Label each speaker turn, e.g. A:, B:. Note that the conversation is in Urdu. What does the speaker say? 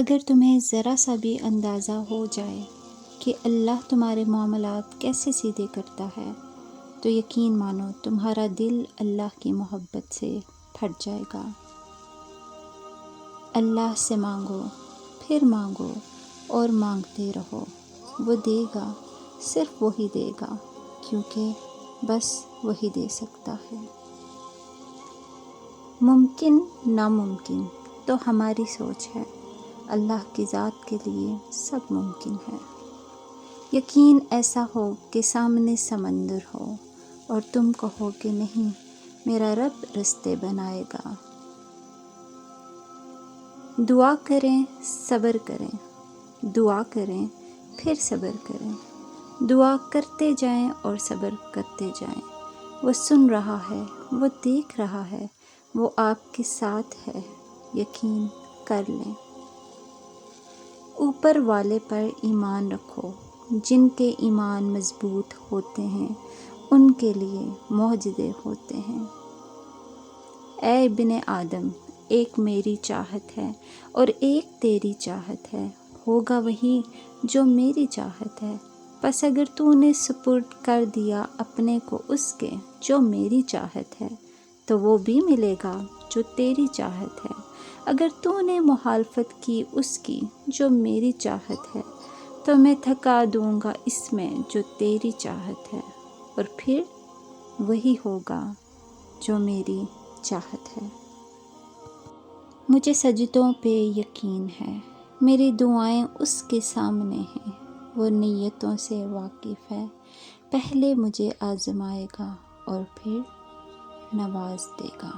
A: اگر تمہیں ذرا سا بھی اندازہ ہو جائے کہ اللہ تمہارے معاملات کیسے سیدھے کرتا ہے تو یقین مانو تمہارا دل اللہ کی محبت سے پھٹ جائے گا۔ اللہ سے مانگو، پھر مانگو اور مانگتے رہو، وہ دے گا، صرف وہی دے گا، کیونکہ بس وہی دے سکتا ہے۔ ممکن ناممکن تو ہماری سوچ ہے، اللہ کی ذات کے لیے سب ممکن ہے۔ یقین ایسا ہو کہ سامنے سمندر ہو اور تم کہو کہ نہیں، میرا رب رستے بنائے گا۔ دعا کریں، صبر کریں، دعا کریں، پھر صبر کریں، دعا کرتے جائیں اور صبر کرتے جائیں۔ وہ سن رہا ہے، وہ دیکھ رہا ہے، وہ آپ کے ساتھ ہے، یقین کر لیں۔ اوپر والے پر ایمان رکھو، جن کے ایمان مضبوط ہوتے ہیں ان کے لیے معجزے ہوتے ہیں۔ اے ابن آدم، ایک میری چاہت ہے اور ایک تیری چاہت ہے، ہوگا وہی جو میری چاہت ہے، پس اگر تو نے سپرد کر دیا اپنے کو اس کے جو میری چاہت ہے تو وہ بھی ملے گا جو تیری چاہت ہے۔ اگر تو نے مخالفت کی اس کی جو میری چاہت ہے تو میں تھکا دوں گا اس میں جو تیری چاہت ہے، اور پھر وہی ہوگا جو میری چاہت ہے۔ مجھے سجدوں پہ یقین ہے، میری دعائیں اس کے سامنے ہیں، وہ نیتوں سے واقف ہے، پہلے مجھے آزمائے گا اور پھر نواز دے گا۔